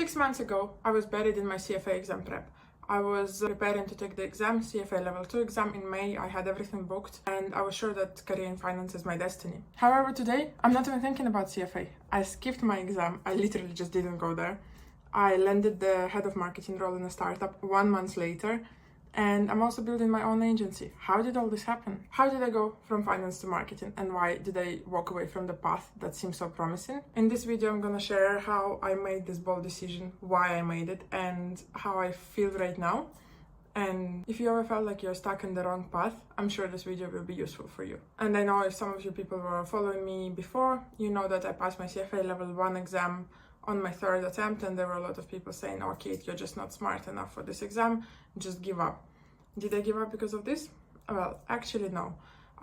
6 months ago, I was buried in my CFA exam prep. I was preparing to take the exam, CFA Level 2 exam in May. I had everything booked and I was sure that career in finance is my destiny. However, today, I'm not even thinking about CFA. I skipped my exam. I literally just didn't go there. I landed the head of marketing role in a startup 1 month later, and I'm also building my own agency. How did all this happen? How did I go from finance to marketing, and why did I walk away from the path that seemed so promising? In this video, I'm gonna share how I made this bold decision, why I made it, and how I feel right now. And if you ever felt like you're stuck in the wrong path, I'm sure this video will be useful for you. And I know if some of you people were following me before, you know that I passed my CFA Level 1 exam on my 3rd attempt, and there were a lot of people saying, "Oh, Kate, you're just not smart enough for this exam, just give up." Did I give up because of this? Well, actually no.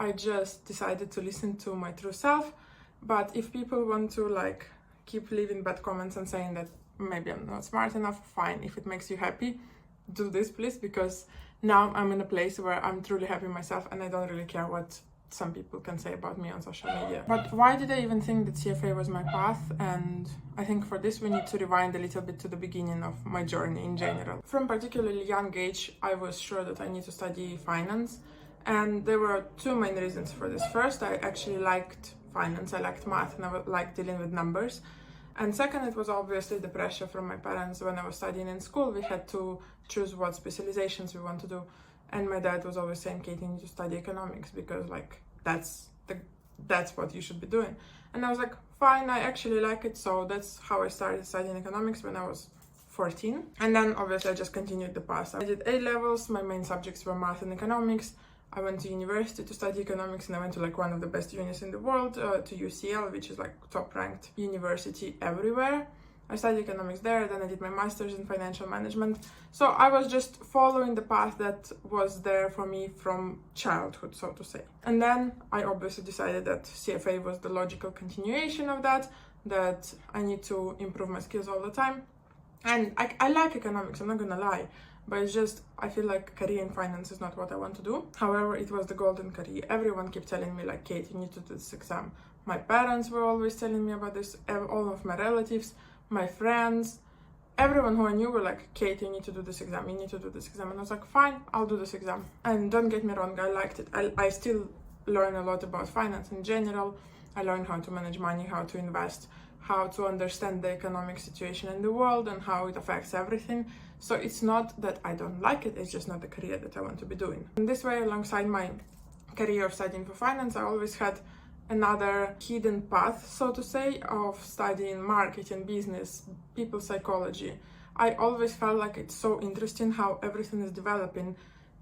I just decided to listen to my true self. But if people want to keep leaving bad comments and saying that maybe I'm not smart enough, fine. If it makes you happy, do this please, because now I'm in a place where I'm truly happy myself and I don't really care what some people can say about me on social media. But why did I even think that CFA was my path? And I think for this we need to rewind a little bit to the beginning of my journey in general. From particularly young age, I was sure that I need to study finance, and there were two main reasons for this. First, I actually liked finance, I liked math, and I liked dealing with numbers. And second, it was obviously the pressure from my parents. When I was studying in school, we had to choose what specializations we want to do. And my dad was always saying, "Kate, you need to study economics because that's what you should be doing." And I was like, fine, I actually like it. So that's how I started studying economics when I was 14. And then obviously I just continued the path. I did A levels, my main subjects were math and economics. I went to university to study economics, and I went to one of the best unis in the world, to UCL, which is top ranked university everywhere. I studied economics there, then I did my master's in financial management. So I was just following the path that was there for me from childhood, so to say. And then I obviously decided that CFA was the logical continuation of that I need to improve my skills all the time. And I like economics, I'm not gonna lie, but it's just, I feel like career in finance is not what I want to do. However, it was the golden career. Everyone kept telling me "Kate, you need to do this exam." My parents were always telling me about this, all of my relatives, my friends, everyone who I knew were like, "Kate, you need to do this exam, you need to do this exam." And I was like, fine, I'll do this exam. And don't get me wrong, I liked it. I still learn a lot about finance in general. I learned how to manage money, how to invest, how to understand the economic situation in the world and how it affects everything. So it's not that I don't like it, it's just not the career that I want to be doing. In this way, alongside my career of studying for finance, I always had another hidden path, so to say, of studying marketing, business, people psychology. I always felt like it's so interesting how everything is developing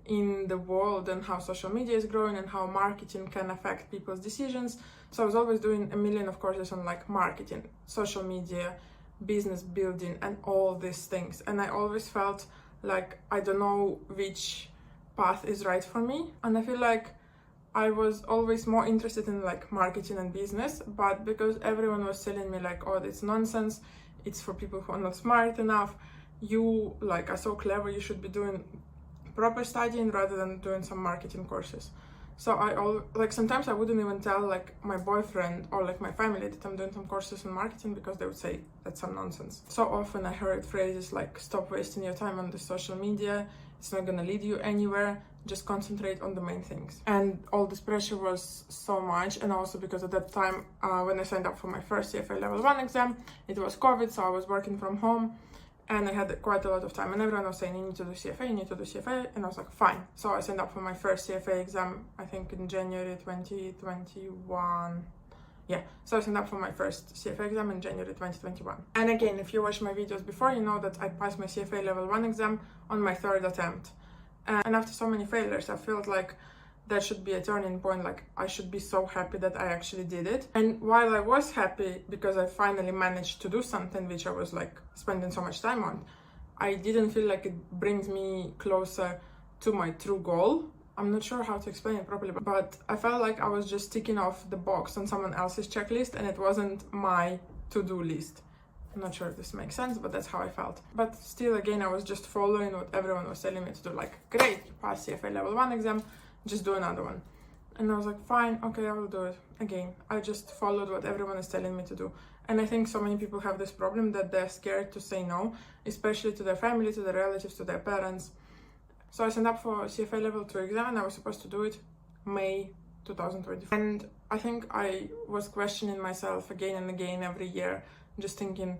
in the world and how social media is growing and how marketing can affect people's decisions. So I was always doing a million of courses on marketing, social media, business building, and all these things. And I always felt like I don't know which path is right for me. And I feel like I was always more interested in marketing and business, but because everyone was telling me "Oh, it's nonsense, it's for people who are not smart enough, you are so clever, you should be doing proper studying rather than doing some marketing courses." So sometimes I wouldn't even tell my boyfriend or my family that I'm doing some courses in marketing, because they would say that's some nonsense. So often I heard phrases like, "Stop wasting your time on the social media, it's not gonna lead you anywhere, just concentrate on the main things." And all this pressure was so much. And also because at that time, when I signed up for my first CFA Level 1 exam, it was COVID, so I was working from home and I had quite a lot of time, and everyone was saying, "You need to do CFA, you need to do CFA," and I was like, fine. So I signed up for my first CFA exam, I think in January 2021. Yeah, so I signed up for my first CFA exam in January 2021. And again, if you watched my videos before, you know that I passed my CFA Level 1 exam on my 3rd attempt. And after so many failures, I felt like that should be a turning point. I should be so happy that I actually did it. And while I was happy because I finally managed to do something which I was spending so much time on, I didn't feel like it brings me closer to my true goal. I'm not sure how to explain it properly, but I felt like I was just ticking off the box on someone else's checklist and it wasn't my to-do list. I'm not sure if this makes sense, but that's how I felt. But still, again, I was just following what everyone was telling me to do. Great, you passed CFA Level 1 exam, just do another one. And I was like, fine, okay, I will do it. Again, I just followed what everyone is telling me to do. And I think so many people have this problem that they're scared to say no, especially to their family, to their relatives, to their parents. So I signed up for CFA Level 2 exam, and I was supposed to do it May 2024. And I think I was questioning myself again and again every year, just thinking,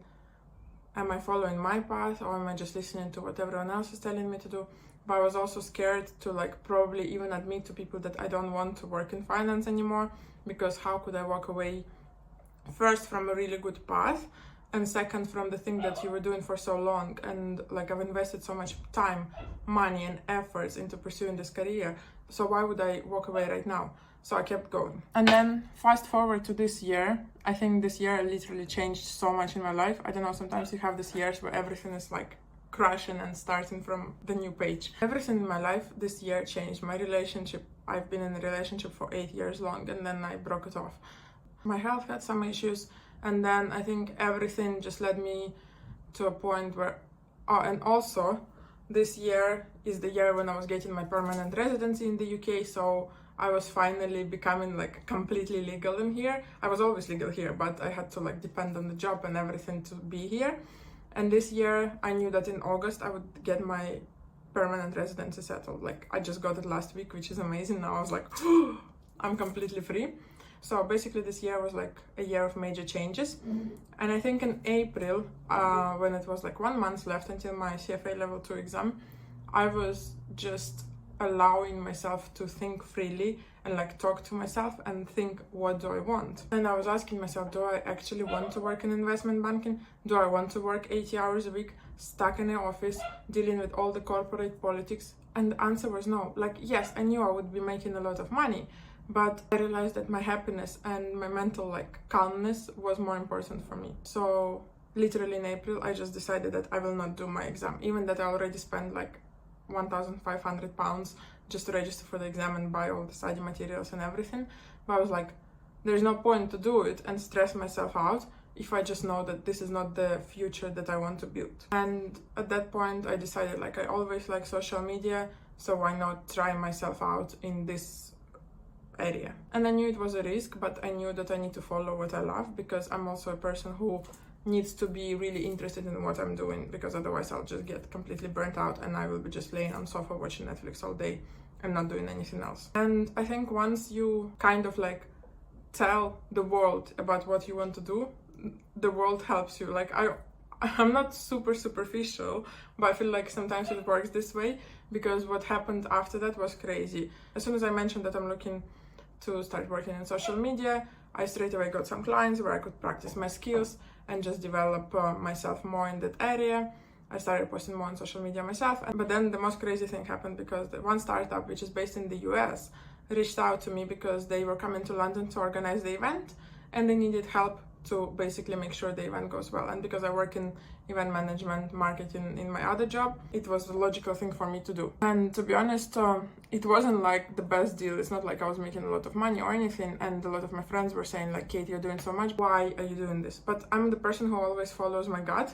am I following my path, or am I just listening to what everyone else is telling me to do? But I was also scared to like probably even admit to people that I don't want to work in finance anymore, because how could I walk away first from a really good path, and second from the thing that you were doing for so long, and like I've invested so much time, money and efforts into pursuing this career, so why would I walk away right now? So I kept going. And then fast forward to this year. I think this year literally changed so much in my life. I don't know, sometimes you have these years where everything is like crashing and starting from the new page. Everything in my life this year changed. My relationship, I've been in a relationship for 8 years long, and then I broke it off. My health had some issues, and then I think everything just led me to a point where, and also this year is the year when I was getting my permanent residency in the UK, so I was finally becoming like completely legal in here. I was always legal here, but I had to like depend on the job and everything to be here. And this year I knew that in August I would get my permanent residency settled. Like I just got it last week, which is amazing. Now I was like, I'm completely free. So basically this year was like a year of major changes. And I think in April, when it was like 1 month left until my CFA Level 2 exam, I was just allowing myself to think freely and like talk to myself and think, what do I want? And I was asking myself, do I actually want to work in investment banking? Do I want to work 80 hours a week, stuck in an office, dealing with all the corporate politics? And the answer was no. Like, yes, I knew I would be making a lot of money, but I realized that my happiness and my mental like calmness was more important for me. So literally in April, I just decided that I will not do my exam, even that I already spent like £1,500 just to register for the exam and buy all the study materials and everything. But I was like, there's no point to do it and stress myself out if I just know that this is not the future that I want to build. And at that point I decided, like, I always like social media, so why not try myself out in this area? And I knew it was a risk, but I knew that I need to follow what I love, because I'm also a person who needs to be really interested in what I'm doing, because otherwise I'll just get completely burnt out and I will be just laying on sofa watching Netflix all day and not doing anything else. And I think once you kind of like tell the world about what you want to do, the world helps you. Like I'm not super superficial, but I feel like sometimes it works this way, because what happened after that was crazy. As soon as I mentioned that I'm looking to start working in social media, I straight away got some clients where I could practice my skills and just develop myself more in that area. I started posting more on social media myself. But then the most crazy thing happened, because the one startup, which is based in the US, reached out to me because they were coming to London to organize the event and they needed help to basically make sure the event goes well. And because I work in event management, marketing in my other job, it was the logical thing for me to do. And to be honest, it wasn't like the best deal. It's not like I was making a lot of money or anything. And a lot of my friends were saying like, Kate, you're doing so much. Why are you doing this? But I'm the person who always follows my gut.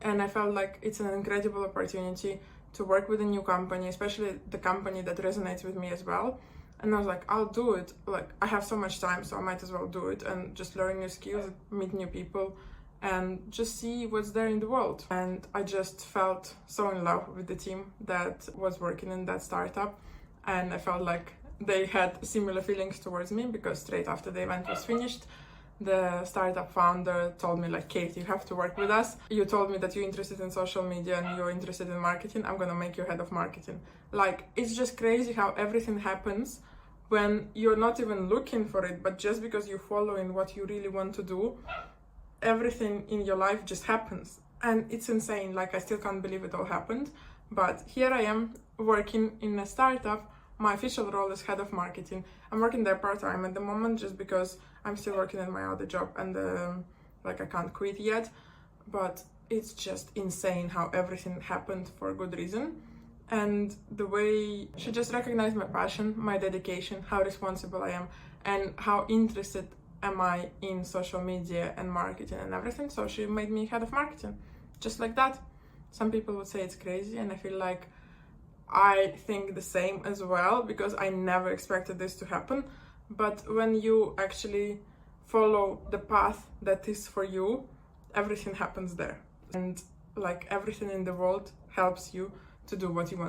And I felt like it's an incredible opportunity to work with a new company, especially the company that resonates with me as well. And I was like, I'll do it. Like, I have so much time, so I might as well do it and just learn new skills, meet new people, and just see what's there in the world. And I just felt so in love with the team that was working in that startup. And I felt like they had similar feelings towards me, because straight after the event was finished, the startup founder told me like, Kate, you have to work with us. You told me that you're interested in social media and you're interested in marketing. I'm gonna make you head of marketing. Like, it's just crazy how everything happens when you're not even looking for it, but just because you're following what you really want to do, everything in your life just happens. And it's insane. Like, I still can't believe it all happened. But here I am working in a startup. My official role is head of marketing. I'm working there part-time at the moment just because I'm still working in my other job and like I can't quit yet. But it's just insane how everything happened for a good reason. And the way she just recognized my passion, my dedication, how responsible I am, and how interested am I in social media and marketing and everything. So she made me head of marketing, just like that. Some people would say it's crazy, and I feel like I think the same as well, because I never expected this to happen. But when you actually follow the path that is for you, everything happens there. And like everything in the world helps you to do what you want.